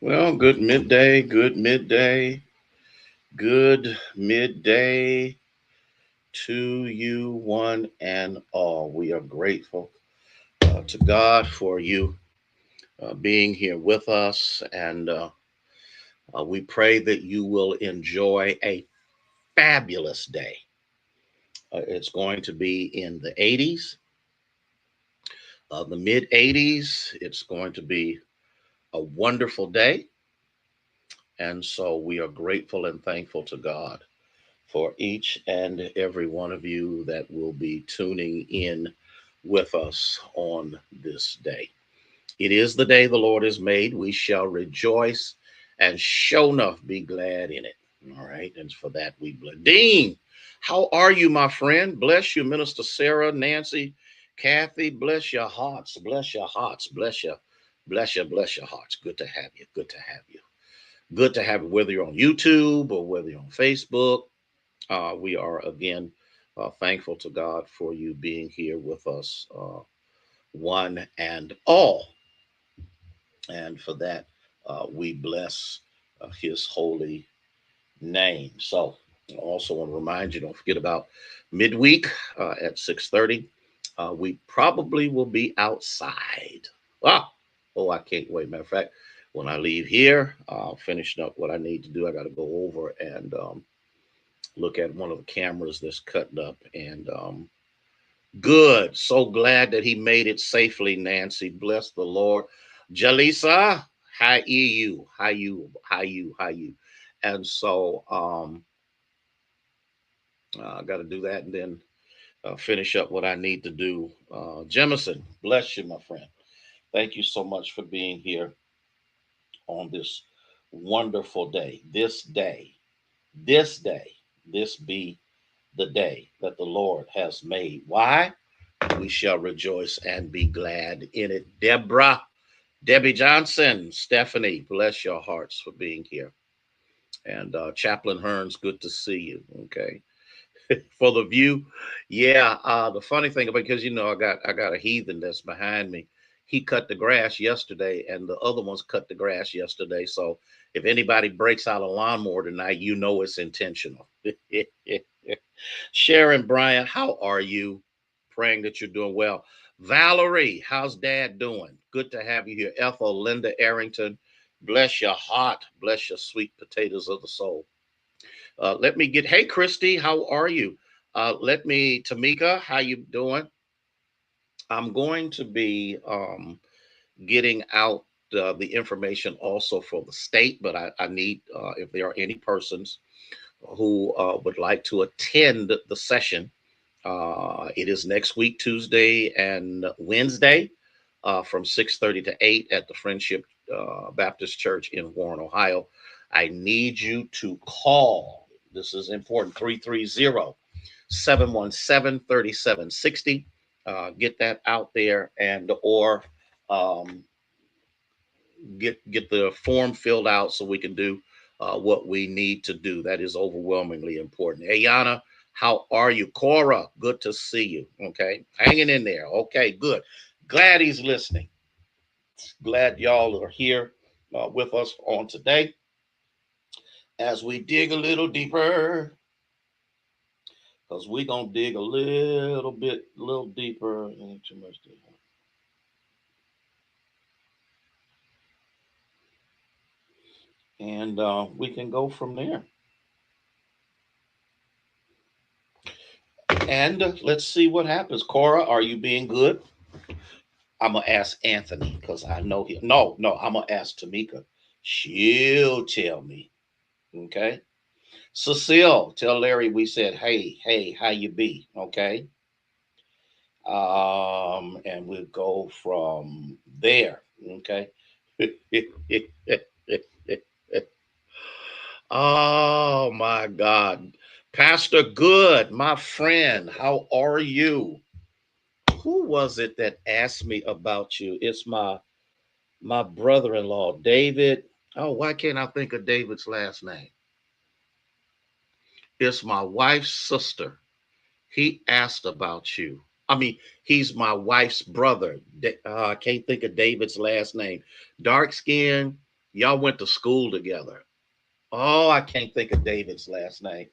Well, good midday to you, one and all. We are grateful to God for you being here with us, and we pray that you will enjoy a fabulous day. It's going to be in the 80s, the mid 80s. It's going to be a wonderful day, and so we are grateful and thankful to God for each and every one of you that will be tuning in with us on this day. It is the day the Lord has made. We shall rejoice and show enough be glad in it. All right. And for that, we bless. Dean, how are you, my friend? Bless you, Minister Sarah, Nancy, Kathy. Bless your hearts. Bless your hearts. Bless you. Bless you. Bless your hearts. Good to have you. Good to have you. Good to have you, whether you're on YouTube or whether you're on Facebook. We are again thankful to God for you being here with us, one and all. And for that, we bless his holy name. So, I also want to remind you, don't forget about midweek at 6:30. We probably will be outside. Ah, oh, I can't wait. Matter of fact, when I leave here, finishing up what I need to do, I got to go over and look at one of the cameras that's cutting up. And good. So glad that he made it safely, Nancy. Bless the Lord. Jalisa, how you? How you? How you? How you? And so I got to do that and then finish up what I need to do. Jemison, bless you, my friend. Thank you so much for being here on this wonderful day. This be the day that the Lord has made. Why? We shall rejoice and be glad in it. Debbie Johnson, Stephanie, bless your hearts for being here. And Chaplain Hearns, good to see you. Okay. For the view, yeah. The funny thing about, because I got a heathen that's behind me. He cut the grass yesterday, and the other ones cut the grass yesterday. So if anybody breaks out a lawnmower tonight, it's intentional. Sharon Bryant, how are you? Praying that you're doing well. Valerie, how's Dad doing? Good to have you here. Ethel, Linda Arrington, bless your heart, bless your sweet potatoes of the soul. Let me get. Hey, Christy, how are you? Tamika, how you doing? I'm going to be getting out the information also for the state, but I need if there are any persons who would like to attend the session. It is next week, Tuesday and Wednesday, from 6:30 to 8 at the Friendship Baptist Church in Warren, Ohio. I need you to call. This is important. 330-717-3760. Get that out there, and or um, get the form filled out so we can do what we need to do. That is overwhelmingly important. Ayana, how are you? Cora, good to see you. Okay, hanging in there. Okay, good. Glad he's listening. Glad y'all are here with us on today as we dig a little deeper, because we're gonna dig a little deeper. Ain't too much deeper. And we can go from there. And let's see what happens. Cora, are you being good? I'm gonna ask Anthony because I know him. No, I'm gonna ask Tamika. She'll tell me. Okay. Cecile, tell Larry we said, hey, how you be? Okay. And we'll go from there. Okay. Oh my God. Pastor Good, my friend, how are you? Who was it that asked me about you? It's my brother-in-law, David. Oh, why can't I think of David's last name? It's my wife's sister. He asked about you. I mean, he's my wife's brother. I can't think of David's last name. Dark skin, Y'all went to school together. Oh, I can't think of David's last name,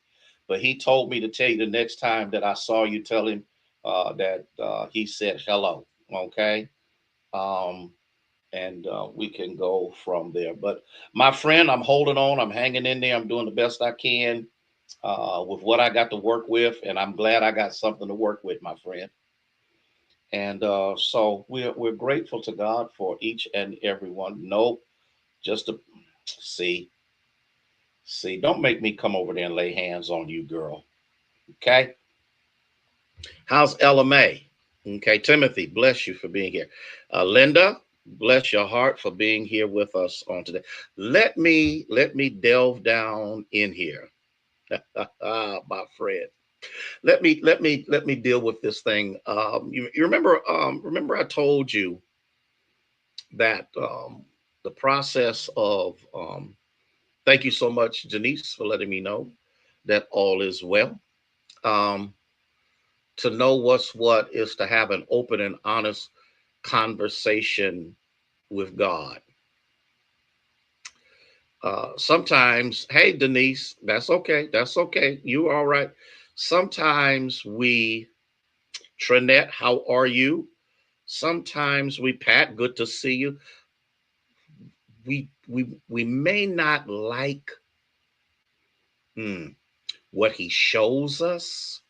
but he told me to tell you the next time that I saw you, tell him that he said hello. Okay. Um, and we can go from there. But my friend, I'm holding on. I'm hanging in there. I'm doing the best I can with what I got to work with, and I'm glad I got something to work with, my friend. And so we're grateful to God for each and every one. No, just to see, see. Don't make me come over there and lay hands on you, girl. Okay. How's Ella May? Okay, Timothy, bless you for being here. Linda, bless your heart for being here with us on today. Let me delve down in here, my friend. Let me deal with this thing. You remember I told you that the process of thank you so much, Janice, for letting me know that all is well. Um, to know what's what is to have an open and honest conversation with God. Sometimes, hey, Denise, that's okay. That's okay. You all right. Sometimes we, Trinette, how are you? Sometimes we, Pat, good to see you. We may not like what he shows us,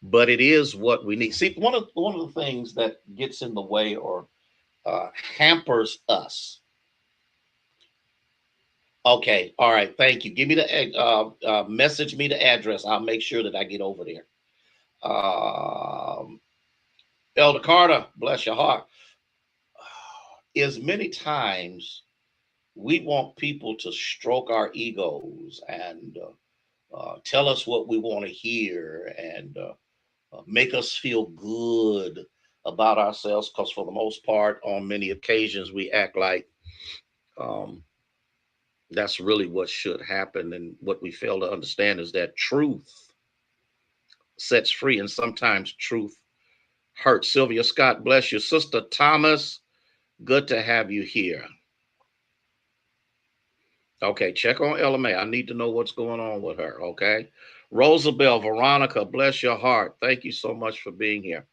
but it is what we need. See, one of the things that gets in the way or hampers us. Okay, all right, thank you. Give me the message me the address. I'll make sure that I get over there. Um, Elder Carter, bless your heart. Is many times we want people to stroke our egos and tell us what we want to hear and make us feel good about ourselves. Because for the most part, on many occasions, we act like um, that's really what should happen. And what we fail to understand is that truth sets free, and sometimes truth hurts. Sylvia Scott, bless you. Sister Thomas, good to have you here. Okay, check on Ella May. I need to know what's going on with her. Okay. Rosabelle, Veronica, bless your heart. Thank you so much for being here.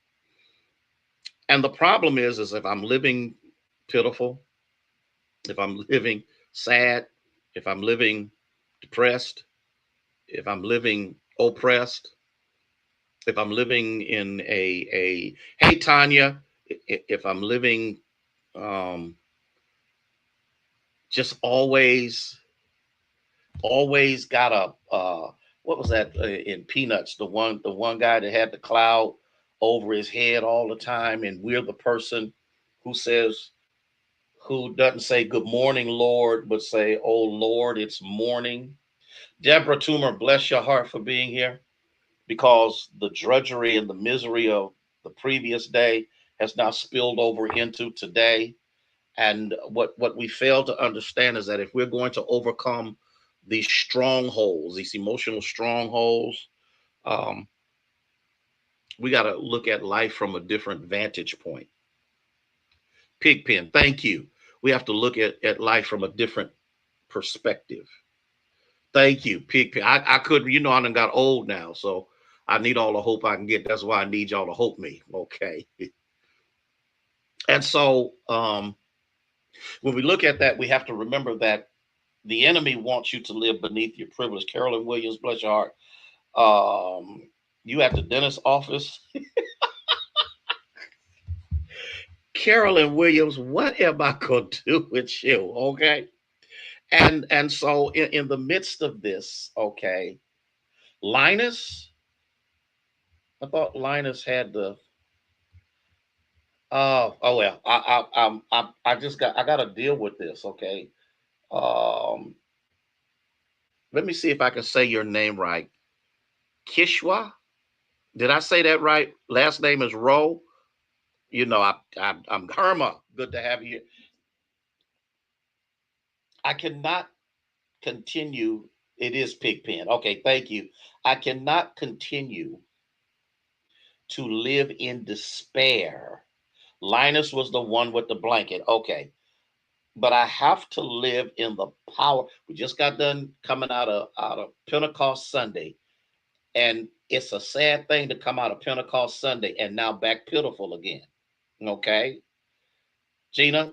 And the problem is if I'm living pitiful, if I'm living sad, if I'm living depressed, if I'm living oppressed, if I'm living in a hey Tanya, if I'm living um, just always got a what was that in Peanuts, the one guy that had the cloud over his head all the time, and we're the person who says who doesn't say good morning Lord but say oh Lord it's morning. Deborah Toomer, bless your heart for being here, because the drudgery and the misery of the previous day has now spilled over into today. And what we fail to understand is that if we're going to overcome these strongholds, these emotional strongholds, um, we got to look at life from a different vantage point. Pigpen, thank you. We have to look at life from a different perspective. Thank you, Pigpen. I could, I done got old now, so I need all the hope I can get. That's why I need y'all to hope me. Okay. And so when we look at that, we have to remember that the enemy wants you to live beneath your privilege. Carolyn Williams, bless your heart. You at the dentist's office. Carolyn Williams, what am I going to do with you? Okay. And so in the midst of this, okay, Linus, I thought Linus had the, oh well, I got to deal with this. Okay. Um, let me see if I can say your name right. Kishwa. Did I say that right? Last name is Rowe. I'm Karma. Good to have you. I cannot continue. It is Pigpen. Okay, thank you. I cannot continue to live in despair. Linus was the one with the blanket. Okay. but I have to live in the power. We just got done coming out of Pentecost Sunday, and it's a sad thing to come out of Pentecost Sunday and now back pitiful again. Okay, Gina,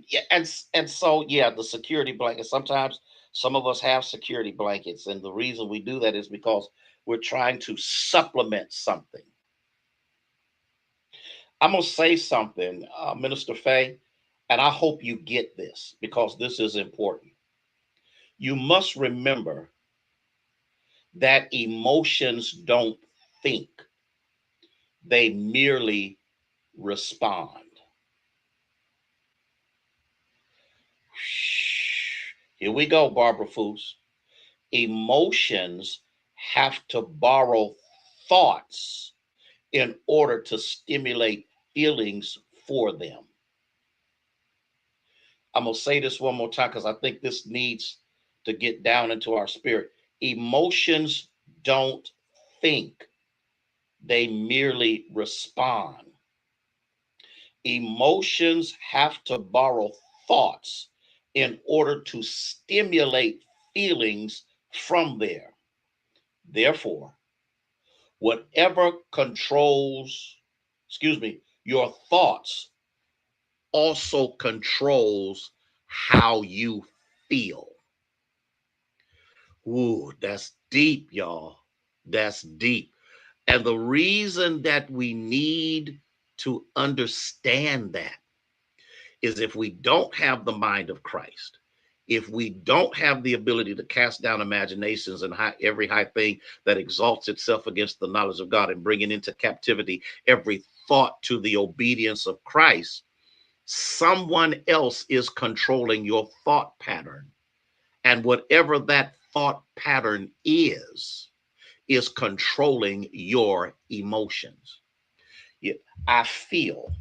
yeah, and so yeah, the security blanket. Sometimes some of us have security blankets, and the reason we do that is because we're trying to supplement something. I'm gonna say something, Minister Faye, and I hope you get this because this is important. You must remember that emotions don't think; they merely respond. Here we go, Barbara Foos. Emotions have to borrow thoughts in order to stimulate feelings for them. I'm going to say this one more time because I think this needs to get down into our spirit. Emotions don't think, they merely respond. Emotions have to borrow thoughts in order to stimulate feelings from there. Therefore, whatever controls, excuse me, your thoughts also controls how you feel. Ooh, that's deep, y'all. That's deep. And the reason that we need to understand that is if we don't have the mind of Christ, if we don't have the ability to cast down imaginations and every high thing that exalts itself against the knowledge of God and bring it into captivity every thought to the obedience of Christ, someone else is controlling your thought pattern. And whatever that thought pattern is controlling your emotions. Yeah, I feel.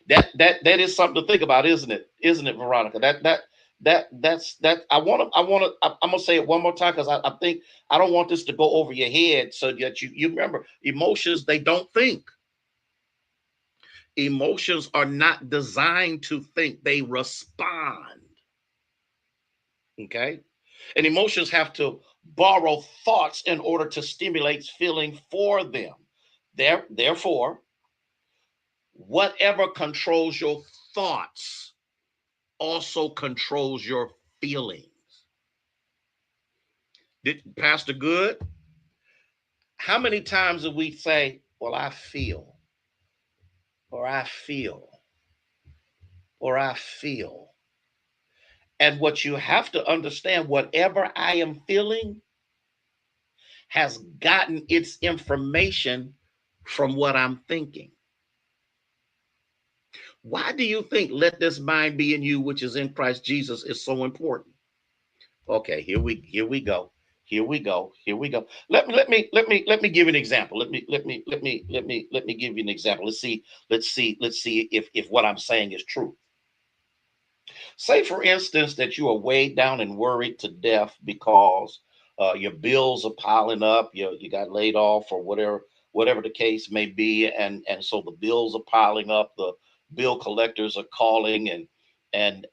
That is something to think about, isn't it? Isn't it, Veronica? That's I'm gonna say it one more time because I think I don't want this to go over your head so that you remember emotions, they don't think. Emotions are not designed to think, they respond. Okay? And emotions have to borrow thoughts in order to stimulate feeling for them. Therefore, whatever controls your thoughts also controls your feelings. Did Pastor Good? How many times do we say, well, I feel, or I feel, or I feel? And what you have to understand, whatever I am feeling has gotten its information from what I'm thinking. Why do you think let this mind be in you which is in Christ Jesus is so important? Okay, here we go. Here we go. Here we go. Let me give you an example. Let me give you an example. Let's see if what I'm saying is true. Say, for instance, that you are weighed down and worried to death because your bills are piling up. You got laid off or whatever the case may be, and so the bills are piling up. The bill collectors are calling, and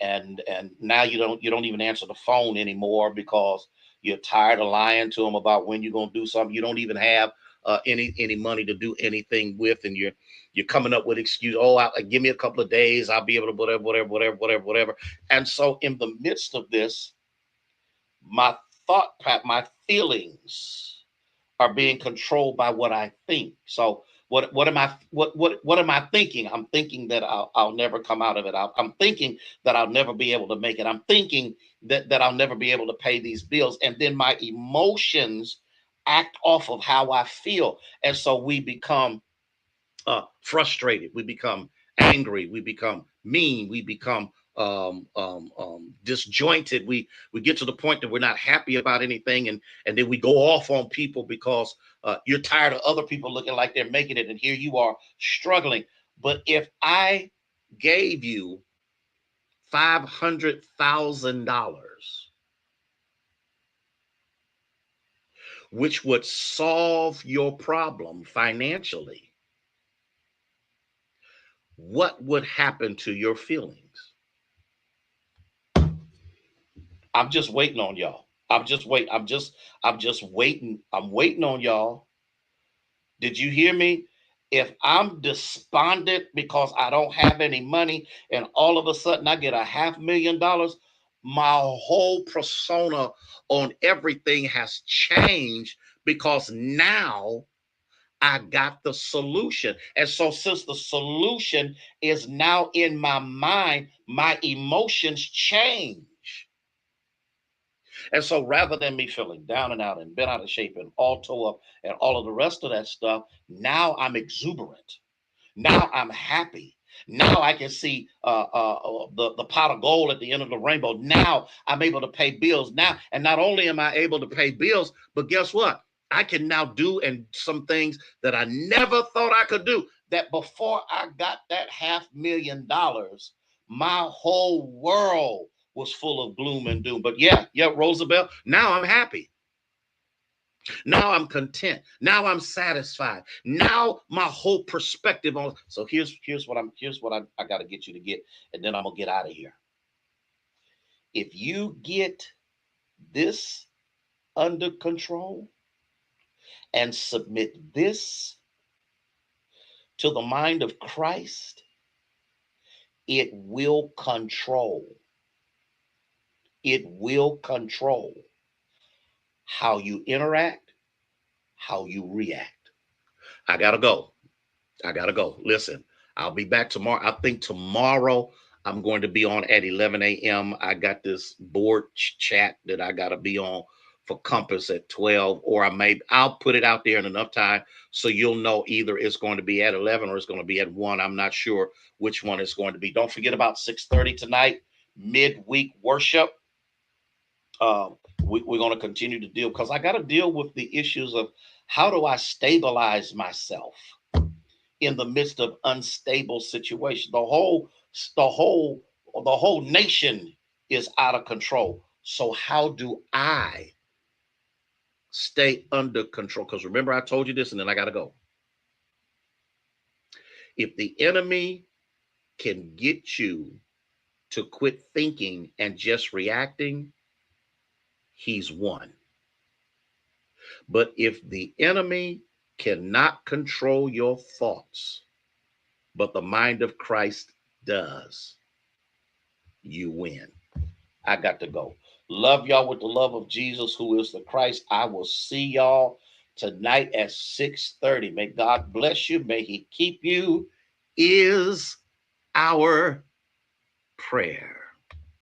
now you don't even answer the phone anymore because you're tired of lying to them about when you're gonna do something. You don't even have any money to do anything with, and you're coming up with excuse. Oh, give me a couple of days. I'll be able to whatever. And so, in the midst of this, my my feelings are being controlled by what I think. So, what am I what am I thinking? I'm thinking that I'll never come out of it. I'm thinking that I'll never be able to make it. I'm thinking that I'll never be able to pay these bills, and then my emotions act off of how I feel, and so we become frustrated, we become angry, we become mean, we become disjointed. We get to the point that we're not happy about anything, and then we go off on people because you're tired of other people looking like they're making it, and here you are struggling. But if I gave you $500,000, which would solve your problem financially, what would happen to your feelings? I'm just waiting on y'all. I'm just waiting. I'm waiting on y'all. Did you hear me? If I'm despondent because I don't have any money and all of a sudden I get $500,000, my whole persona on everything has changed because now I got the solution. And so, since the solution is now in my mind, my emotions change. And so, rather than me feeling down and out and bent out of shape and all tore up and all of the rest of that stuff, now I'm exuberant. Now I'm happy. Now I can see the pot of gold at the end of the rainbow. Now I'm able to pay bills. Now, and not only am I able to pay bills, but guess what? I can now do and some things that I never thought I could do. That before I got that $500,000, my whole world was full of gloom and doom. But yeah, Roosevelt. Now I'm happy. Now I'm content. Now I'm satisfied. Now my whole perspective on. So here's what I got to get you to get, and then I'm gonna get out of here. If you get this under control and submit this to the mind of Christ, it will control. It will control how you interact, how you react. I gotta go. I gotta go. Listen, I'll be back tomorrow. I think tomorrow I'm going to be on at 11 a.m. I got this board chat that I gotta be on for Compass at 12, or I'll put it out there in enough time so you'll know either it's going to be at 11 or it's going to be at 1. I'm not sure which one it's going to be. Don't forget about 6:30 tonight, midweek worship. We're going to continue to deal because I got to deal with the issues of how do I stabilize myself in the midst of unstable situation. The whole nation is out of control. So how do I stay under control? Because remember, I told you this, and then I got to go. If the enemy can get you to quit thinking and just reacting, he's won. But if the enemy cannot control your thoughts, but the mind of Christ does, you win. I got to go. Love y'all with the love of Jesus, who is the Christ. I will see y'all tonight at 6:30. May God bless you. May he keep you, is our prayer.